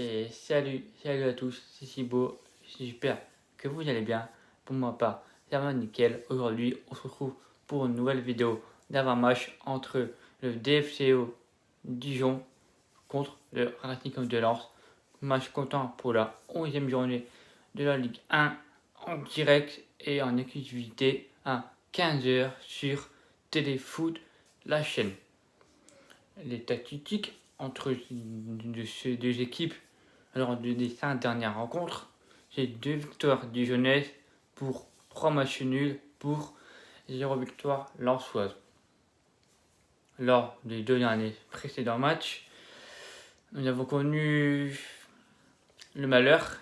Et salut à tous, c'est Sibo, j'espère que vous allez bien. Pour ma part, ça va nickel. Aujourd'hui, on se retrouve pour une nouvelle vidéo d'avant-match entre le DFCO Dijon contre le Racing Club de Lens. Match comptant pour la 11e journée de la Ligue 1 en direct et en exclusivité à 15h sur Téléfoot, la chaîne. Les statistiques entre ces deux équipes lors des 5 dernières rencontres, c'est 2 victoires dijonnaises pour 3 matchs nuls pour 0 victoire lensoise. Lors des 2 derniers précédents matchs, nous avons connu le malheur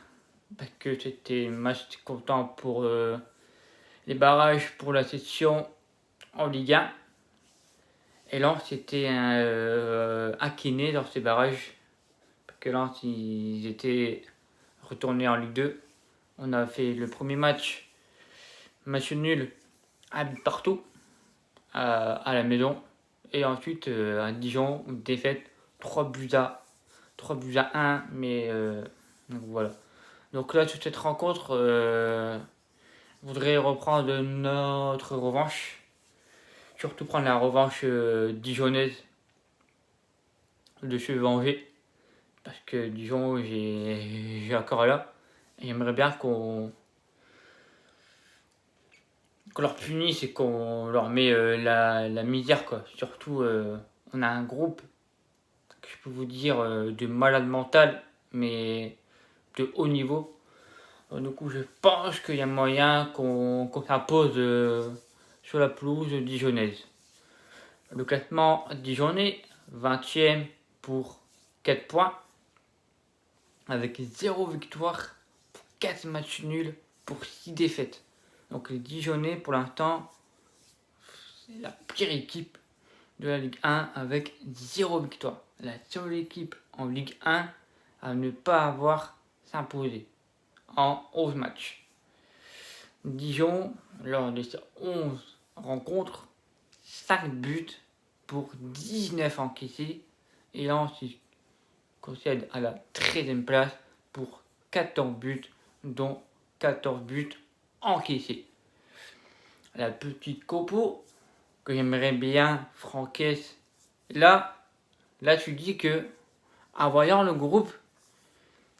parce que c'était un match comptant pour les barrages pour la section en Ligue 1. Et Lens c'était incliné dans ces barrages parce que Lens ils étaient retournés en Ligue 2. On a fait le premier match nul à but partout à la maison. Et ensuite à Dijon, une défaite 3 buts à 1. Mais donc voilà. Donc là, sur cette rencontre, je voudrais reprendre notre revanche. Surtout prendre la revanche dijonnaise de se venger. Parce que Dijon, j'ai encore là. Et j'aimerais bien qu'on leur punisse et qu'on leur met la misère, quoi. Surtout, on a un groupe, que je peux vous dire, de malades mentales, mais de haut niveau. Du coup, je pense qu'il y a moyen qu'on s'impose sur la pelouse dijonnaise. Le classement dijonnais, 20e pour 4 points, avec 0 victoire, 4 matchs nuls pour 6 défaites. Donc les Dijonnais, pour l'instant, c'est la pire équipe de la Ligue 1 avec 0 victoire. La seule équipe en Ligue 1 à ne pas avoir s'imposé en 11 matchs. Dijon, lors de ces 11 rencontres, 5 buts pour 19 encaissés. Et Lens concède à la 13e place pour 14 buts, dont 14 buts encaissés. La petite copo que j'aimerais bien francaisse. Là tu dis que, en voyant le groupe,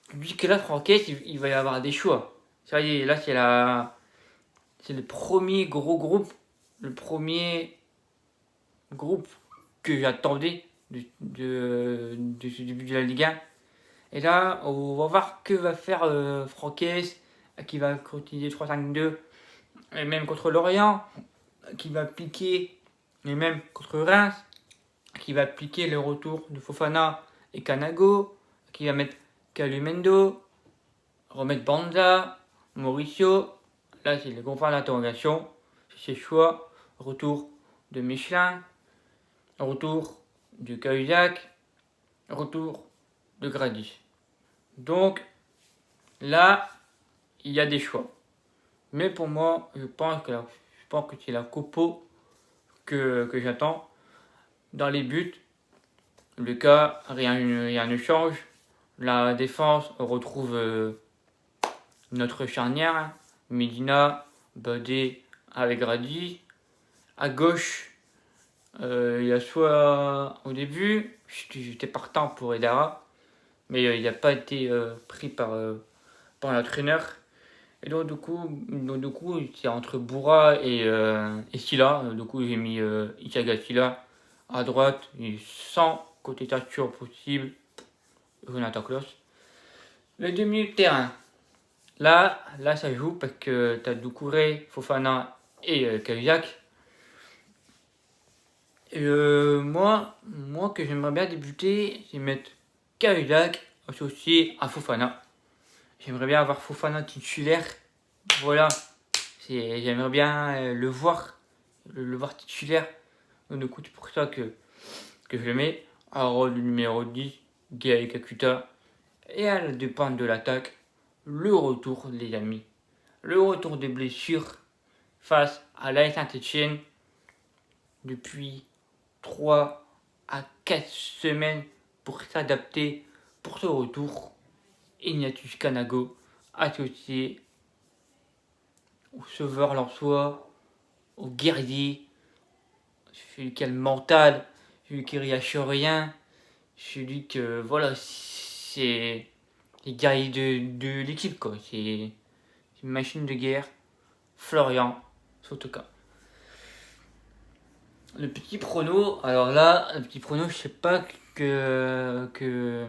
tu dis que là, francaisse, il va y avoir des choix. Ça y est, là, c'est le premier gros groupe, le premier groupe que j'attendais de ce début de la Ligue 1. Et là, on va voir que va faire Francaise, qui va continuer 3-5-2, et même contre Lorient, qui va piquer, et même contre Reims, qui va appliquer le retour de Fofana et Kanago, qui va mettre Calumendo, remettre Banza, Mauricio. Là, c'est le gros point d'interrogation. C'est ses choix. Retour de Michelin, retour de Cahuzac, retour de Grady. Donc, là, il y a des choix. Mais pour moi, je pense que c'est la copo que j'attends. Dans les buts, le cas, rien ne change. La défense, on retrouve notre charnière, Medina, Badé avec Grady. À gauche, il y a soit au début, j'étais partant pour Edara, mais il n'a pas été pris par l'entraîneur. Et donc du coup c'est entre Boura et Silla. Du coup j'ai mis Ishaga Silla à droite, et sans côté tacture possible, Jonathan Klaus. Les 2 milieux de terrain. Là ça joue parce que tu as Doucouré, Fofana et Cahuzac. Moi que j'aimerais bien débuter, c'est mettre Cahuzac associé à Fofana. J'aimerais bien avoir Fofana titulaire. Voilà. J'aimerais bien le voir titulaire. Donc du coup, c'est pour ça que je le mets. Alors, le numéro 10, Gaël Kakuta. Et à la dépente de l'attaque, le retour, les amis. Le retour des blessures face à l'AS Saint-Etienne depuis 3 à 4 semaines pour s'adapter pour ce retour. Ignatius Kanago, associé au sauveur lensois, au guerrier, celui qui a le mental, celui qui lâche rien, celui que, voilà, c'est les guerriers de l'équipe, quoi. C'est une machine de guerre, Florian Sotoka. Le petit prono, alors là, le petit prono, je sais pas que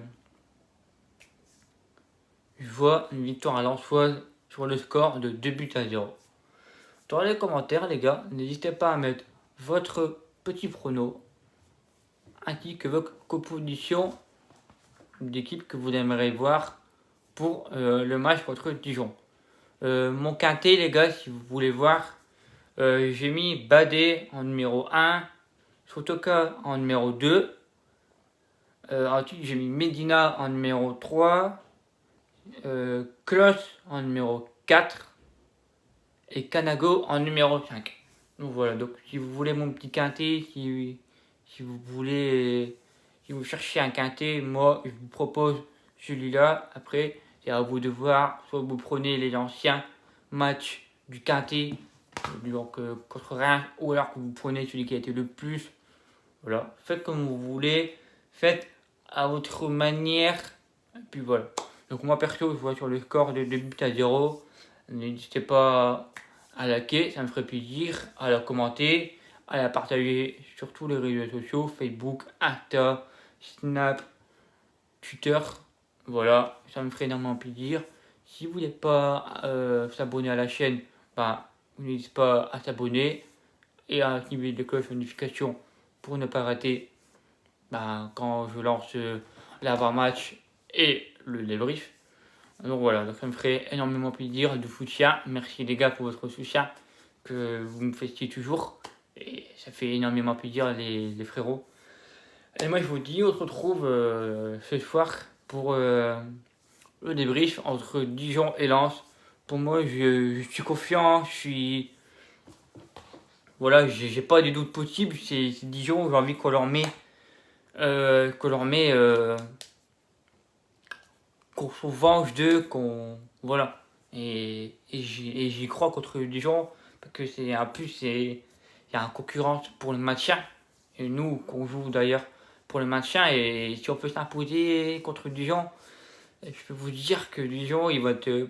je vois une victoire à Lensoise sur le score de 2-0. Dans les commentaires, les gars, n'hésitez pas à mettre votre petit prono ainsi que votre composition d'équipe que vous aimeriez voir pour le match contre Dijon. Mon quintet, les gars, si vous voulez voir, j'ai mis Badé en numéro 1, Sotoka en numéro 2. Ensuite, j'ai mis Medina en numéro 3, Klos en numéro 4 et Kanago en numéro 5. Donc voilà, donc si vous voulez mon petit quintet, si vous cherchez un quintet, moi je vous propose celui-là. Après, c'est à vous de voir, soit vous prenez les anciens matchs du quintet, donc contre Reims, ou alors que vous prenez celui qui a été le plus. Voilà, faites comme vous voulez, faites à votre manière, et puis voilà. Donc moi perso, je vois sur le score de 2-0. N'hésitez pas à liker, ça me ferait plaisir, à la commenter, à la partager sur tous les réseaux sociaux, Facebook, Insta, Snap, Twitter. Voilà, ça me ferait énormément plaisir. Si vous n'êtes pas s'abonner à la chaîne, n'hésitez pas à s'abonner et à activer les cloches de notification pour ne pas rater quand je lance l'avant-match et le débrief. Donc voilà, donc ça me ferait énormément plaisir de soutien. Merci les gars pour votre soutien que vous me faites toujours. Et ça fait énormément plaisir les frérots. Et moi je vous dis, on se retrouve ce soir pour le débrief entre Dijon et Lens. Pour moi, je suis confiant, voilà, j'ai pas de doute possible. C'est Dijon, j'ai envie qu'on leur met qu'on se venge d'eux, voilà. Et j'y crois contre Dijon, parce que il y a un concurrent pour le maintien, et nous qu'on joue d'ailleurs pour le maintien, et si on peut s'imposer contre Dijon, je peux vous dire que Dijon il va être au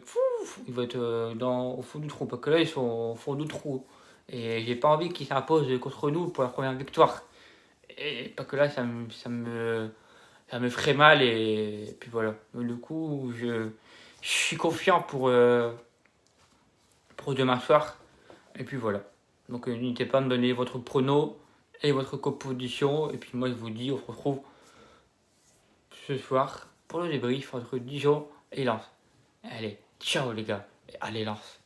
fond du trou, parce que là ils sont au fond du trou, et j'ai pas envie qu'ils s'imposent contre nous pour la première victoire, et parce que là ça me ferait mal, et puis voilà. Du coup, je suis confiant pour demain soir, et puis voilà. Donc n'hésitez pas à me donner votre prono et votre composition, et puis moi je vous dis, on se retrouve ce soir pour le débrief entre Dijon et Lens. Allez, ciao les gars, et allez Lens.